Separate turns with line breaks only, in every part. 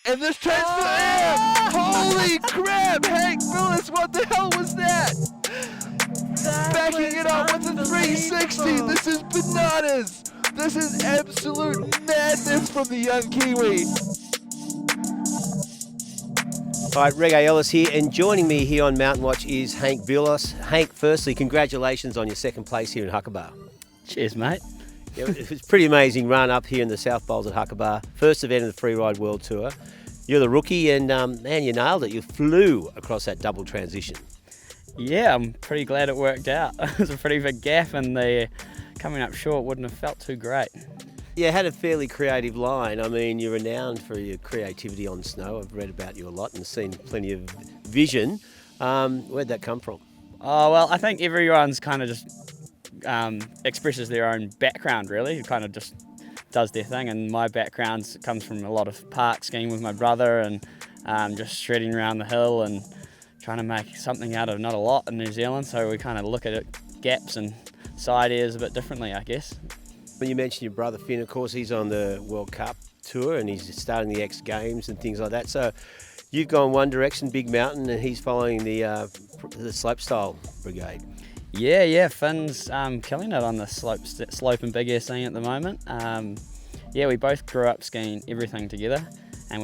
and this transfer in! Holy crap! Hank Bilous, what the hell was that? Backing it up with a 360. This is bananas. This is absolute madness from the young Kiwi.
All right, Reggae Elliss here, and joining me here on Mountainwatch is Hank Bilous. Hank, firstly, congratulations on your second place here in Hakuba.
Cheers, mate.
Yeah, it was a pretty amazing run up here in the South Bowls at Hakuba. First event of the Freeride World Tour. You're the rookie, and man, you nailed it. You flew across that double transition.
Yeah, I'm pretty glad it worked out. It was a pretty big gap, and the coming up short wouldn't have felt too great.
You had a fairly creative line. I mean, you're renowned for your creativity on snow. I've read about you a lot and seen plenty of vision. Where'd that come from?
Oh, well, I think everyone's kind of just expresses their own background, really. It kind of just does their thing, and my background comes from a lot of park skiing with my brother and just shredding around the hill and trying to make something out of not a lot in New Zealand, so we kind of look at it, gaps and side airs a bit differently, I guess.
When you mentioned your brother Finn, of course, he's on the World Cup tour and he's starting the X Games and things like that. So you've gone one direction, big mountain, and he's following the slopestyle brigade.
Yeah, Finn's killing it on the slope and big air scene at the moment. Yeah, we both grew up skiing everything together, and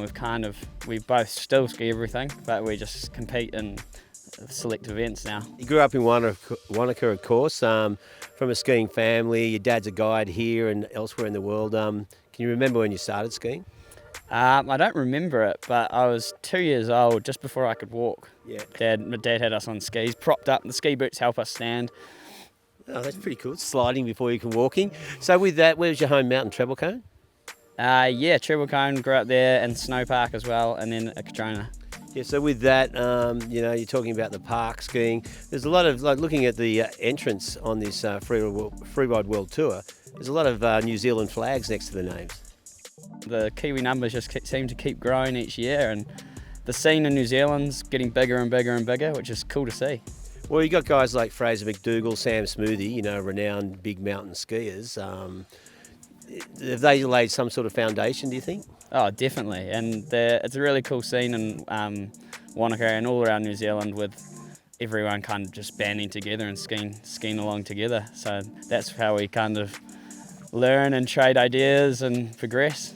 we both still ski everything, but we just compete in select events now.
You grew up in Wanaka, of course, from a skiing family. Your dad's a guide here and elsewhere in the world. Can you remember when you started skiing?
I don't remember it, but I was 2 years old, just before I could walk.
Yeah.
My dad had us on skis, propped up. The ski boots help us stand.
Oh, that's pretty cool. Sliding before you can walking. So with that, where's your home mountain, Treble Cone?
Yeah, Treble Cone, grew up there, and Snow Park as well, and then at Katrona.
Yeah, so with that, you're talking about the park skiing. There's a lot of, looking at the entrance on this Freeride World Tour, there's a lot of New Zealand flags next to the names.
The Kiwi numbers just seem to keep growing each year, and the scene in New Zealand's getting bigger and bigger and bigger, which is cool to see.
Well, you got guys like Fraser McDougall, Sam Smoothie, renowned big mountain skiers. Have they laid some sort of foundation, do you think?
Oh, definitely, and it's a really cool scene in Wanaka and all around New Zealand, with everyone kind of just banding together and skiing along together. So that's how we kind of learn and trade ideas and progress.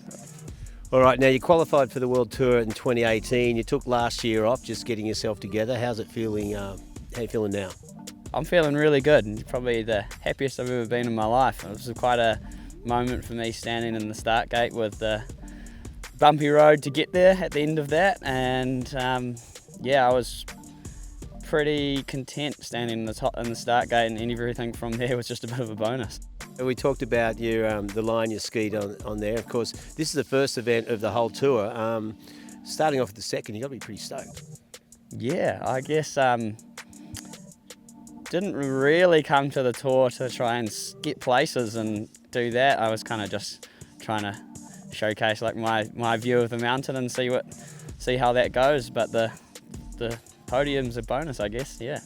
All right, now you qualified for the World Tour in 2018. You took last year off, just getting yourself together. How's it feeling? How are you feeling now?
I'm feeling really good. Probably the happiest I've ever been in my life. It was quite a moment for me, standing in the start gate with the bumpy road to get there at the end of that, and I was pretty content standing in the start gate, and everything from there was just a bit of a bonus.
We talked about your the line you skied on there. Of course, this is the first event of the whole tour. Starting off with the second, you got to be pretty stoked.
Yeah, I guess didn't really come to the tour to try and get places and do that. I was kind of just trying to showcase my view of the mountain and see how that goes. But the podium's a bonus, I guess. Yeah.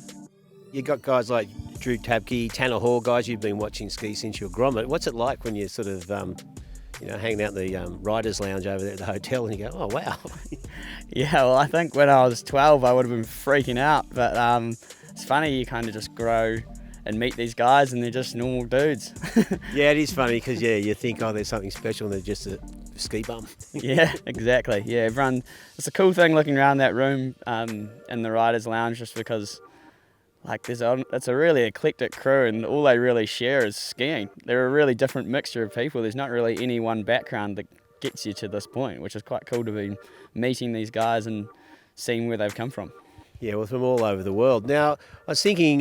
You got guys like Drew Tabke, Tanner Hall, guys you've been watching ski since you were grommet. What's it like when you're sort of hanging out in the riders' lounge over there at the hotel and you go, oh wow?
Yeah, well, I think when I was 12 I would have been freaking out, but it's funny, you kind of just grow and meet these guys and they're just normal dudes.
Yeah, it is funny because you think, oh, there's something special, and they're just a ski bum.
Yeah, exactly. Yeah, everyone. It's a cool thing looking around that room in the riders' lounge, just because it's a really eclectic crew, and all they really share is skiing. They're a really different mixture of people. There's not really any one background that gets you to this point, which is quite cool to be meeting these guys and seeing where they've come from. Yeah,
well, from all over the world. Now, I was thinking,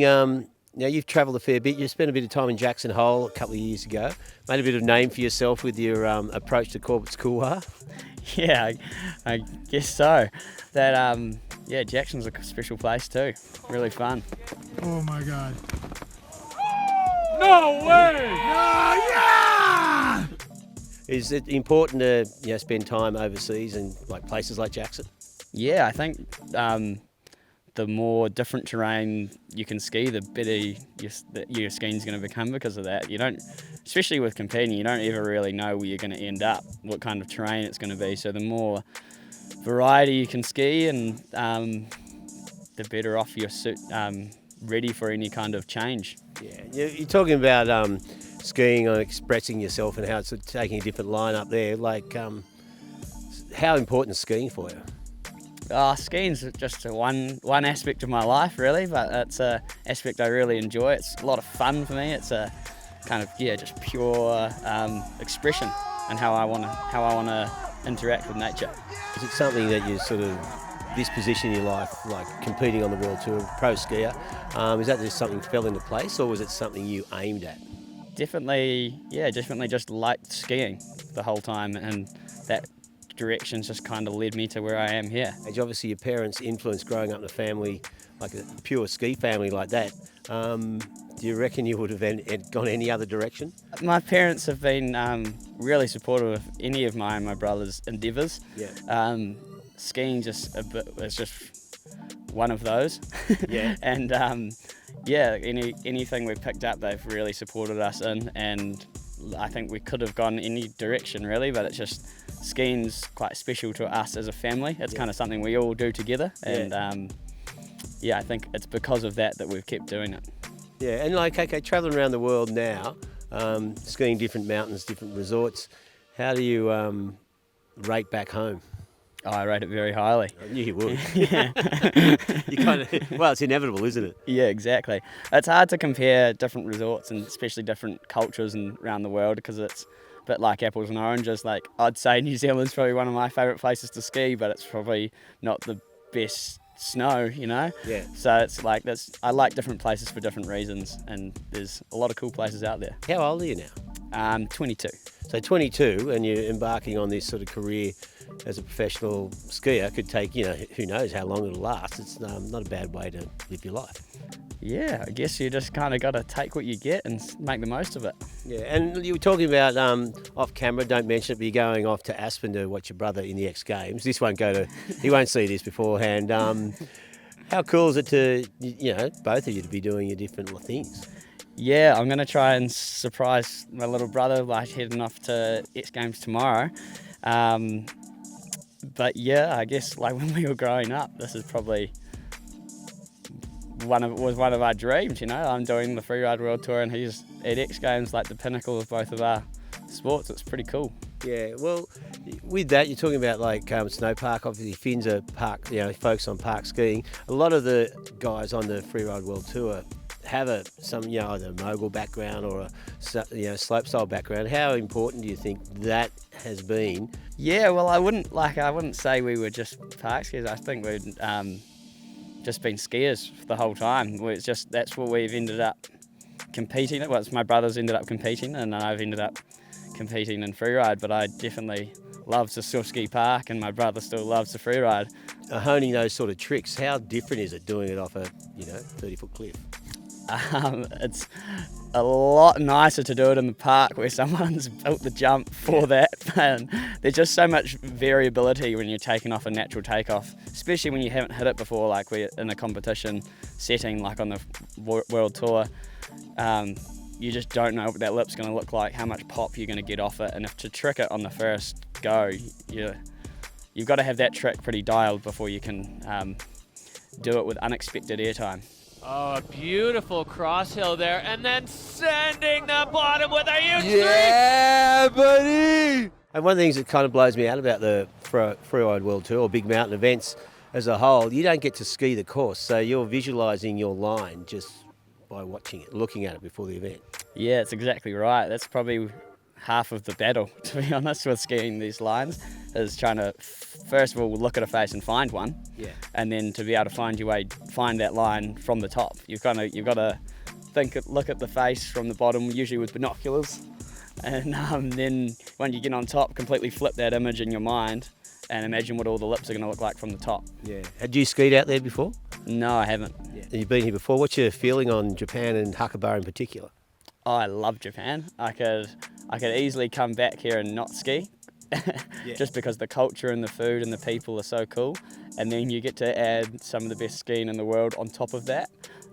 now you've travelled a fair bit. You spent a bit of time in Jackson Hole a couple of years ago. Made a bit of name for yourself with your approach to Corbett's Couloir.
Yeah, I guess so. That Jackson's a special place too. Really fun.
Oh my God! No way! No, yeah!
Is it important to spend time overseas and places like Jackson?
Yeah, I think the more different terrain you can ski, the better your skiing's going to become because of that. You don't, especially with competing, you don't ever really know where you're going to end up, what kind of terrain it's going to be. So the more variety you can ski, and the better off you're ready for any kind of change.
Yeah, you're talking about skiing and expressing yourself and how it's taking a different line up there. Like, how important is skiing for you?
Skiing's just one aspect of my life, really, but it's an aspect I really enjoy. It's a lot of fun for me. It's a kind of just pure expression and how I wanna interact with nature.
Is it something that you sort of, this position in your life, like competing on the World Tour, pro skier, is that just something fell into place, or was it something you aimed at?
Definitely just liked skiing the whole time, and that direction's just kind of led me to where I am here.
And obviously your parents' influence growing up in a family, like a pure ski family like that, do you reckon you would have gone any other direction?
My parents have been really supportive of any of my brother's endeavours.
Yeah.
Skiing is just one of those.
Yeah.
And anything we've picked up, they've really supported us in, and I think we could have gone any direction really, but it's just skiing's quite special to us as a family. It's kind of something we all do together, and I think it's because of that we've kept doing it.
Yeah, and like, okay, travelling around the world now, skiing different mountains, different resorts, how do you rate back home?
Oh, I rate it very highly.
I knew you would.
Yeah.
Well, it's inevitable, isn't it?
Yeah, exactly. It's hard to compare different resorts, and especially different cultures around the world, because it's a bit like apples and oranges. Like, I'd say New Zealand's probably one of my favourite places to ski, but it's probably not the best snow, Yeah. So it's like I like different places for different reasons, and there's a lot of cool places out there.
How old are you now?
22.
So 22, and you're embarking on this sort of career as a professional skier. Could take, who knows how long it'll last. It's not a bad way to live your life.
Yeah, I guess you just kind of got to take what you get and make the most of it.
Yeah, and you were talking about off camera, don't mention it, but you're going off to Aspen to watch your brother in the X Games. This won't he won't see this beforehand. How cool is it to, both of you to be doing your different things?
Yeah, I'm going to try and surprise my little brother, like heading off to X Games tomorrow. But yeah, I guess like when we were growing up, this is probably one of our dreams, I'm doing the Freeride World Tour, and he's at X Games, like the pinnacle of both of our sports. It's pretty cool.
Yeah, well, with that, you're talking about like snow park. Obviously, Finn's a park, focus on park skiing. A lot of the guys on the Freeride World Tour have either a mogul background or a slopestyle background. How important do you think that has been?
Yeah, well, I wouldn't say we were just park skiers. I think we'd just been skiers the whole time. That's what we've ended up competing at. Well, it's my brother's ended up competing, and I've ended up competing in freeride, but I definitely love to still ski park, and my brother still loves to freeride.
Honing those sort of tricks, how different is it doing it off a 30-foot cliff?
It's a lot nicer to do it in the park where someone's built the jump for that. And there's just so much variability when you're taking off a natural takeoff, especially when you haven't hit it before, like we're in a competition setting, like on the World Tour. You just don't know what that lip's going to look like, how much pop you're going to get off it, and if to trick it on the first go, you've got to have that trick pretty dialed before you can do it with unexpected airtime.
Oh, a beautiful cross hill there, and then sending the bottom with a huge
Yeah, buddy!
And one of the things that kind of blows me out about the Freeride World Tour or big mountain events as a whole, you don't get to ski the course, so you're visualising your line just by watching it, looking at it before the event.
Yeah, that's exactly right. That's probably half of the battle, to be honest, with skiing these lines, is trying to first of all look at a face and find one, and then to be able to find that line from the top. You've got to look at the face from the bottom, usually with binoculars, and then when you get on top, completely flip that image in your mind and imagine what all the lips are going to look like from the top.
Yeah. Had you skied out there before?
No, I haven't.
Yeah. You've been here before. What's your feeling on Japan and Hakuba in particular?
Oh, I love Japan. I could easily come back here and not ski. Just because the culture and the food and the people are so cool, and then you get to add some of the best skiing in the world on top of that.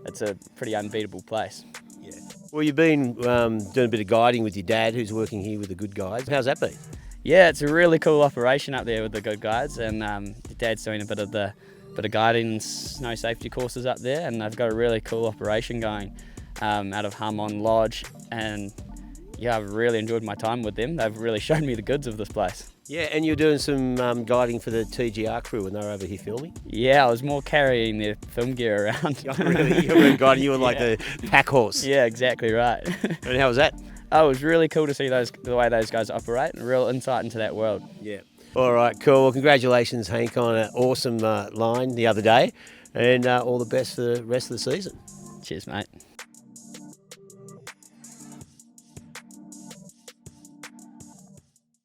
It's a pretty unbeatable place.
Yeah. Well, you've been doing a bit of guiding with your dad, who's working here with the good guys. How's that been?
Yeah, it's a really cool operation up there with the good guides, and your dad's doing a bit of guiding and snow safety courses up there, and they've got a really cool operation going out of Harmon Lodge, and yeah, I've really enjoyed my time with them. They've really shown me the goods of this place.
Yeah, and you're doing some guiding for the TGR crew when they were over here filming?
Yeah, I was more carrying their film gear around.
Oh, really? You weren't guiding, you were like
Yeah.
the pack horse.
Yeah, exactly right.
And how was that?
Oh, it was really cool to see the way those guys operate, and a real insight into that world.
Yeah. All right, cool. Well, congratulations, Hank, on an awesome line the other day, and all the best for the rest of the season.
Cheers, mate.